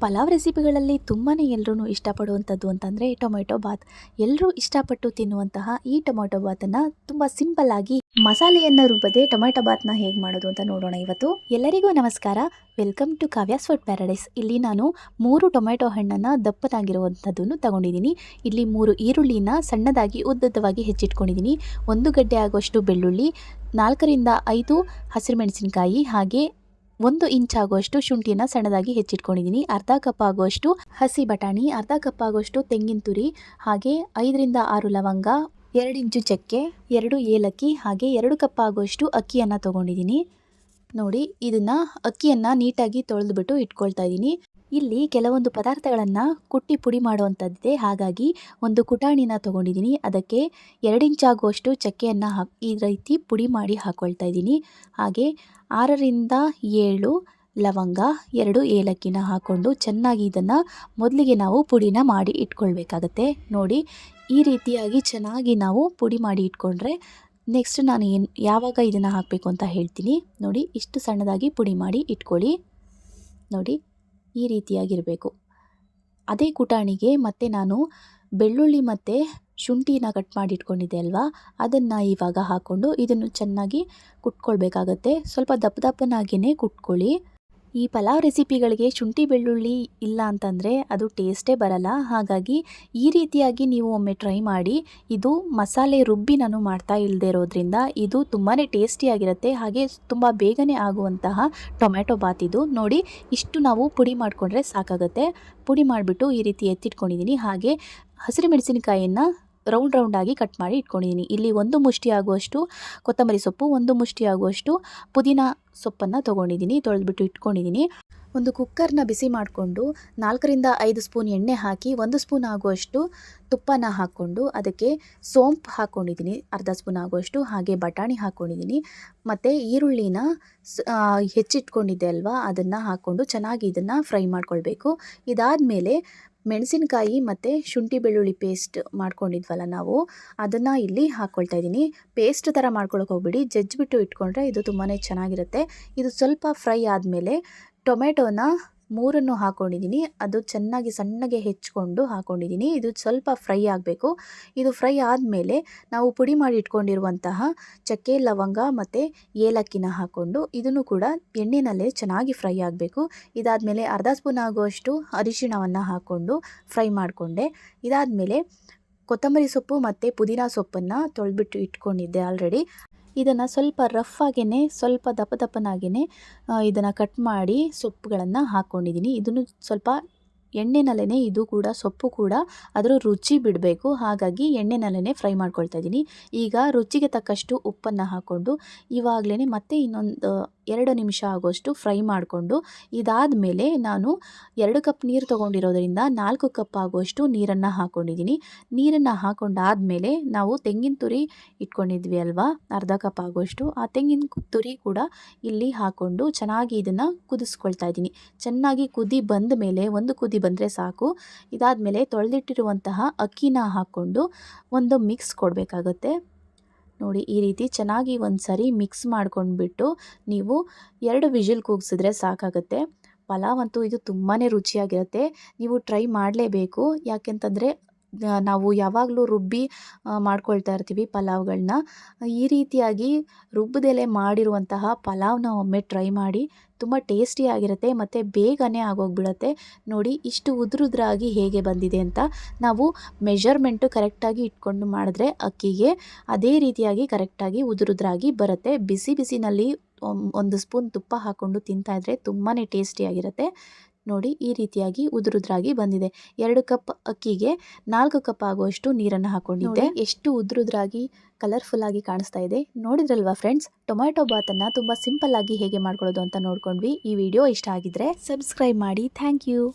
ಪಲಾವ್ ರೆಸಿಪಿಗಳಲ್ಲಿ ತುಂಬಾ ಎಲ್ಲರೂ ಇಷ್ಟಪಡುವಂಥದ್ದು ಅಂತಂದರೆ ಟೊಮೆಟೊ ಬಾತ್. ಎಲ್ಲರೂ ಇಷ್ಟಪಟ್ಟು ತಿನ್ನುವಂತಹ ಈ ಟೊಮೆಟೊ ಬಾತನ್ನು ತುಂಬ ಸಿಂಪಲ್ಲಾಗಿ ಮಸಾಲೆಯನ್ನು ರುಬ್ಬದೆ ಟೊಮೆಟೊ ಬಾತ್ನ ಹೇಗೆ ಮಾಡೋದು ಅಂತ ನೋಡೋಣ ಇವತ್ತು. ಎಲ್ಲರಿಗೂ ನಮಸ್ಕಾರ, welcome to Kavya's food paradise. ಇಲ್ಲಿ ನಾನು 3 ಟೊಮೆಟೊ ಹಣ್ಣನ್ನು ದಪ್ಪನಾಗಿರುವಂಥದ್ದನ್ನು ತಗೊಂಡಿದ್ದೀನಿ. ಇಲ್ಲಿ 3 ಈರುಳ್ಳಿನ ಸಣ್ಣದಾಗಿ ಉದ್ದುದ್ದವಾಗಿ ಹೆಚ್ಚಿಟ್ಕೊಂಡಿದ್ದೀನಿ. 1 ಗಡ್ಡೆ ಆಗುವಷ್ಟು ಬೆಳ್ಳುಳ್ಳಿ, 4 ರಿಂದ 5 ಹಸಿರುಮೆಣಸಿನಕಾಯಿ, ಹಾಗೆ 1 ಇಂಚ್ ಆಗುವಷ್ಟು ಶುಂಠಿನ ಸಣ್ಣದಾಗಿ ಹೆಚ್ಚಿಟ್ಕೊಂಡಿದ್ದೀನಿ. ಅರ್ಧ ಕಪ್ ಆಗುವಷ್ಟು ಹಸಿ ಬಟಾಣಿ, ಅರ್ಧ ಕಪ್ ಆಗುವಷ್ಟು ತೆಂಗಿನ ತುರಿ, ಹಾಗೆ 5 ರಿಂದ 6 ಲವಂಗ, 2 ಇಂಚು ಚಕ್ಕೆ, 2 ಏಲಕ್ಕಿ, ಹಾಗೆ 2 ಕಪ್ ಆಗುವಷ್ಟು ಅಕ್ಕಿಯನ್ನು ತೊಗೊಂಡಿದ್ದೀನಿ. ನೋಡಿ, ಇದನ್ನು ಅಕ್ಕಿಯನ್ನು ನೀಟಾಗಿ ತೊಳೆದುಬಿಟ್ಟು ಇಟ್ಕೊಳ್ತಾ ಇದ್ದೀನಿ. ಇಲ್ಲಿ ಕೆಲವೊಂದು ಪದಾರ್ಥಗಳನ್ನು ಕುಟ್ಟಿ ಪುಡಿ ಮಾಡುವಂಥದ್ದಿದೆ, ಹಾಗಾಗಿ ಒಂದು ಕುಟಾಣಿನ ತೊಗೊಂಡಿದ್ದೀನಿ. ಅದಕ್ಕೆ 2 ಇಂಚ್ ಆಗುವಷ್ಟು ಚಕ್ಕೆಯನ್ನು ಈ ರೀತಿ ಪುಡಿ ಮಾಡಿ ಹಾಕ್ಕೊಳ್ತಾ ಇದ್ದೀನಿ. ಹಾಗೆ 6 ರಿಂದ 7 ಲವಂಗ, 2 ಏಲಕ್ಕಿನ ಹಾಕ್ಕೊಂಡು ಚೆನ್ನಾಗಿ ಇದನ್ನು ಮೊದಲಿಗೆ ನಾವು ಪುಡಿನ ಮಾಡಿ ಇಟ್ಕೊಳ್ಬೇಕಾಗತ್ತೆ. ನೋಡಿ, ಈ ರೀತಿಯಾಗಿ ಚೆನ್ನಾಗಿ ನಾವು ಪುಡಿ ಮಾಡಿ ಇಟ್ಕೊಂಡ್ರೆ ನೆಕ್ಸ್ಟ್ ನಾನು ಯಾವಾಗ ಇದನ್ನು ಹಾಕಬೇಕು ಅಂತ ಹೇಳ್ತೀನಿ. ನೋಡಿ, ಇಷ್ಟು ಸಣ್ಣದಾಗಿ ಪುಡಿ ಮಾಡಿ ಇಟ್ಕೊಳ್ಳಿ. ನೋಡಿ, ಈ ರೀತಿಯಾಗಿರಬೇಕು. ಅದೇ ಕುಟಾಣಿಗೆ ಮತ್ತೆ ನಾನು ಬೆಳ್ಳುಳ್ಳಿ ಮತ್ತು ಶುಂಠಿನ ಕಟ್ ಮಾಡಿ ಇಟ್ಕೊಂಡಿದ್ದೆ ಅಲ್ವಾ, ಅದನ್ನು ಇವಾಗ ಹಾಕ್ಕೊಂಡು ಇದನ್ನು ಚೆನ್ನಾಗಿ ಕುಟ್ಕೊಳ್ಬೇಕಾಗತ್ತೆ. ಸ್ವಲ್ಪ ದಪ್ಪನಾಗಿಯೇ ಕುಟ್ಕೊಳ್ಳಿ. ಈ ಪಲಾವ್ ರೆಸಿಪಿಗಳಿಗೆ ಶುಂಠಿ ಬೆಳ್ಳುಳ್ಳಿ ಇಲ್ಲ ಅಂತಂದರೆ ಅದು ಟೇಸ್ಟೇ ಬರಲ್ಲ. ಹಾಗಾಗಿ ಈ ರೀತಿಯಾಗಿ ನೀವು ಒಮ್ಮೆ ಟ್ರೈ ಮಾಡಿ. ಇದು ಮಸಾಲೆ ರುಬ್ಬಿ ನಾನು ಮಾಡ್ತಾ ಇಲ್ಲದೆ ಇರೋದ್ರಿಂದ ಇದು ತುಂಬಾ ಟೇಸ್ಟಿಯಾಗಿರುತ್ತೆ, ಹಾಗೆ ತುಂಬ ಬೇಗನೆ ಆಗುವಂತಹ ಟೊಮೆಟೊ ಬಾತ್ ಇದು. ನೋಡಿ, ಇಷ್ಟು ನಾವು ಪುಡಿ ಮಾಡಿಕೊಂಡ್ರೆ ಸಾಕಾಗುತ್ತೆ. ಪುಡಿ ಮಾಡಿಬಿಟ್ಟು ಈ ರೀತಿ ಎತ್ತಿಟ್ಕೊಂಡಿದ್ದೀನಿ. ಹಾಗೆ ಹಸಿರು ಮೆಣಸಿನಕಾಯಿಯನ್ನು ರೌಂಡಾಗಿ ಕಟ್ ಮಾಡಿ ಇಟ್ಕೊಂಡಿದ್ದೀನಿ. ಇಲ್ಲಿ 1 ಮುಷ್ಟಿ ಆಗುವಷ್ಟು ಕೊತ್ತಂಬರಿ ಸೊಪ್ಪು, 1 ಮುಷ್ಟಿ ಆಗುವಷ್ಟು ಪುದೀನ ಸೊಪ್ಪನ್ನು ತೊಗೊಂಡಿದ್ದೀನಿ, ತೊಳೆದ್ಬಿಟ್ಟು ಇಟ್ಕೊಂಡಿದ್ದೀನಿ. ಒಂದು ಕುಕ್ಕರ್ನ ಬಿಸಿ ಮಾಡಿಕೊಂಡು 4 ರಿಂದ 5 ಸ್ಪೂನ್ ಎಣ್ಣೆ ಹಾಕಿ 1 ಸ್ಪೂನ್ ಆಗುವಷ್ಟು ತುಪ್ಪನ ಹಾಕ್ಕೊಂಡು ಅದಕ್ಕೆ ಸೋಂಪು ಹಾಕ್ಕೊಂಡಿದ್ದೀನಿ, ಅರ್ಧ ಸ್ಪೂನ್ ಆಗುವಷ್ಟು, ಹಾಗೆ ಬಟಾಣಿ ಹಾಕ್ಕೊಂಡಿದ್ದೀನಿ. ಮತ್ತು ಈರುಳ್ಳಿನ ಹೆಚ್ಚಿಟ್ಕೊಂಡಿದ್ದೆ ಅಲ್ವಾ, ಅದನ್ನು ಹಾಕ್ಕೊಂಡು ಚೆನ್ನಾಗಿ ಇದನ್ನು ಫ್ರೈ ಮಾಡ್ಕೊಳ್ಬೇಕು. ಇದಾದಮೇಲೆ ಮೆಣಸಿನಕಾಯಿ ಮತ್ತು ಶುಂಠಿ ಬೆಳ್ಳುಳ್ಳಿ ಪೇಸ್ಟ್ ಮಾಡ್ಕೊಂಡಿದ್ವಲ್ಲ ನಾವು, ಅದನ್ನು ಇಲ್ಲಿ ಹಾಕ್ಕೊಳ್ತಾ ಇದ್ದೀನಿ. ಪೇಸ್ಟ್ ಥರ ಮಾಡ್ಕೊಳಕ್ಕೆ ಹೋಗ್ಬಿಡಿ, ಜಜ್ಜಿಬಿಟ್ಟು ಇಟ್ಕೊಂಡ್ರೆ ಇದು ತುಂಬಾ ಚೆನ್ನಾಗಿರುತ್ತೆ. ಇದು ಸ್ವಲ್ಪ ಫ್ರೈ ಆದಮೇಲೆ ಟೊಮೆಟೊನ 3 ಹಾಕ್ಕೊಂಡಿದ್ದೀನಿ. ಅದು ಚೆನ್ನಾಗಿ ಸಣ್ಣಗೆ ಹೆಚ್ಚಿಕೊಂಡು ಹಾಕ್ಕೊಂಡಿದ್ದೀನಿ. ಇದು ಸ್ವಲ್ಪ ಫ್ರೈ ಆಗಬೇಕು. ಇದು ಫ್ರೈ ಆದಮೇಲೆ ನಾವು ಪುಡಿ ಮಾಡಿ ಇಟ್ಕೊಂಡಿರುವಂತಹ ಚಕ್ಕೆ, ಲವಂಗ ಮತ್ತು ಏಲಕ್ಕಿನ ಹಾಕ್ಕೊಂಡು ಇದನ್ನು ಕೂಡ ಎಣ್ಣೆನಲ್ಲೇ ಚೆನ್ನಾಗಿ ಫ್ರೈ ಆಗಬೇಕು. ಇದಾದಮೇಲೆ ಅರ್ಧ ಸ್ಪೂನ್ ಆಗುವಷ್ಟು ಅರಿಶಿಣವನ್ನು ಹಾಕ್ಕೊಂಡು ಫ್ರೈ ಮಾಡಿಕೊಂಡೆ. ಇದಾದಮೇಲೆ ಕೊತ್ತಂಬರಿ ಸೊಪ್ಪು ಮತ್ತು ಪುದೀನ ಸೊಪ್ಪನ್ನು ತೊಳೆದ್ಬಿಟ್ಟು ಇಟ್ಕೊಂಡಿದ್ದೆ ಆಲ್ರೆಡಿ. ಇದನ್ನು ಸ್ವಲ್ಪ ರಫ್ ಆಗೇ, ಸ್ವಲ್ಪ ದಪ್ಪನಾಗೇ ಇದನ್ನು ಕಟ್ ಮಾಡಿ ಸೊಪ್ಪುಗಳನ್ನು ಹಾಕ್ಕೊಂಡಿದ್ದೀನಿ. ಇದನ್ನು ಸ್ವಲ್ಪ ಎಣ್ಣೆನಲ್ಲೇ, ಇದು ಕೂಡ ಸೊಪ್ಪು ಕೂಡ ಅದರ ರುಚಿ ಬಿಡಬೇಕು, ಹಾಗಾಗಿ ಎಣ್ಣೆನಲ್ಲೇ ಫ್ರೈ ಮಾಡ್ಕೊಳ್ತಾ ಇದ್ದೀನಿ. ಈಗ ರುಚಿಗೆ ತಕ್ಕಷ್ಟು ಉಪ್ಪನ್ನು ಹಾಕ್ಕೊಂಡು ಇವಾಗಲೇ ಮತ್ತೆ ಇನ್ನೊಂದು 2 ನಿಮಿಷ ಆಗುವಷ್ಟು ಫ್ರೈ ಮಾಡಿಕೊಂಡು, ಇದಾದಮೇಲೆ ನಾನು 2 ಕಪ್ ನೀರು ತೊಗೊಂಡಿರೋದ್ರಿಂದ 4 ಕಪ್ ಆಗುವಷ್ಟು ನೀರನ್ನು ಹಾಕ್ಕೊಂಡಿದ್ದೀನಿ. ನೀರನ್ನು ಹಾಕ್ಕೊಂಡಾದಮೇಲೆ ನಾವು ತೆಂಗಿನ ತುರಿ ಇಟ್ಕೊಂಡಿದ್ವಿ ಅಲ್ವಾ, ಅರ್ಧ ಕಪ್ ಆಗುವಷ್ಟು, ಆ ತೆಂಗಿನ ತುರಿ ಕೂಡ ಇಲ್ಲಿ ಹಾಕ್ಕೊಂಡು ಚೆನ್ನಾಗಿ ಇದನ್ನು ಕುದಿಸ್ಕೊಳ್ತಾ ಇದ್ದೀನಿ. ಚೆನ್ನಾಗಿ ಕುದಿ ಬಂದ ಮೇಲೆ, 1 ಕುದಿ ಬಂದರೆ ಸಾಕು. ಇದಾದಮೇಲೆ ತೊಳೆದಿಟ್ಟಿರುವಂತಹ ಅಕ್ಕಿನ ಹಾಕ್ಕೊಂಡು ಒಂದು ಮಿಕ್ಸ್ ಕೊಡಬೇಕಾಗತ್ತೆ. ನೋಡಿ, ಈ ರೀತಿ ಚೆನ್ನಾಗಿ ಒಂದು ಸರಿ ಮಿಕ್ಸ್ ಮಾಡ್ಕೊಂಡ್ಬಿಟ್ಟು ನೀವು 2 ವಿಷಿಲ್ ಕೂಗಿಸಿದ್ರೆ ಸಾಕಾಗುತ್ತೆ. ಪಲಾವ್ ಅಂತೂ ಇದು ತುಂಬಾ ರುಚಿಯಾಗಿರುತ್ತೆ. ನೀವು ಟ್ರೈ ಮಾಡಲೇಬೇಕು. ಯಾಕೆಂತಂದರೆ ನಾವು ಯಾವಾಗಲೂ ರುಬ್ಬಿ ಮಾಡ್ಕೊಳ್ತಾ ಇರ್ತೀವಿ ಪಲಾವ್ಗಳನ್ನ. ಈ ರೀತಿಯಾಗಿ ರುಬ್ಬದೆಲೆ ಮಾಡಿರುವಂತಹ ಪಲಾವ್ನ ಒಮ್ಮೆ ಟ್ರೈ ಮಾಡಿ, ತುಂಬ ಟೇಸ್ಟಿಯಾಗಿರುತ್ತೆ ಮತ್ತು ಬೇಗನೆ ಆಗೋಗ್ಬಿಡುತ್ತೆ. ನೋಡಿ, ಇಷ್ಟು ಉದುರುದ್ರಾಗಿ ಹೇಗೆ ಬಂದಿದೆ ಅಂತ. ನಾವು ಮೆಷರ್ಮೆಂಟು ಕರೆಕ್ಟಾಗಿ ಇಟ್ಕೊಂಡು ಮಾಡಿದ್ರೆ ಅಕ್ಕಿಗೆ ಅದೇ ರೀತಿಯಾಗಿ ಕರೆಕ್ಟಾಗಿ ಉದುರುದ್ರಾಗಿ ಬರುತ್ತೆ. ಬಿಸಿನಲ್ಲಿ 1 ಸ್ಪೂನ್ ತುಪ್ಪ ಹಾಕ್ಕೊಂಡು ತಿಂತಾಯಿದ್ರೆ ತುಂಬಾ ಟೇಸ್ಟಿಯಾಗಿರುತ್ತೆ. ನೋಡಿ, ಈ ರೀತಿಯಾಗಿ ಉದುರುದ್ರಾಗಿ ಬಂದಿದೆ. 2 ಕಪ್ ಅಕ್ಕಿಗೆ 4 ಕಪ್ ಆಗುವಷ್ಟು ನೀರನ್ನು ಹಾಕ್ಕೊಂಡಿದ್ದೆ. ಎಷ್ಟು ಉದುರುದ್ರಾಗಿ ಕಲರ್ಫುಲ್ಲಾಗಿ ಕಾಣಿಸ್ತಾ ಇದೆ. ನೋಡಿದ್ರಲ್ವಾ ಫ್ರೆಂಡ್ಸ್, ಟೊಮೆಟೊ ಬಾತನ್ನು ತುಂಬ ಸಿಂಪಲ್ಲಾಗಿ ಹೇಗೆ ಮಾಡ್ಕೊಳ್ಳೋದು ಅಂತ ನೋಡ್ಕೊಂಡ್ವಿ. ಈ ವಿಡಿಯೋ ಇಷ್ಟ ಆಗಿದ್ರೆ ಸಬ್ಸ್ಕ್ರೈಬ್ ಮಾಡಿ. Thank you.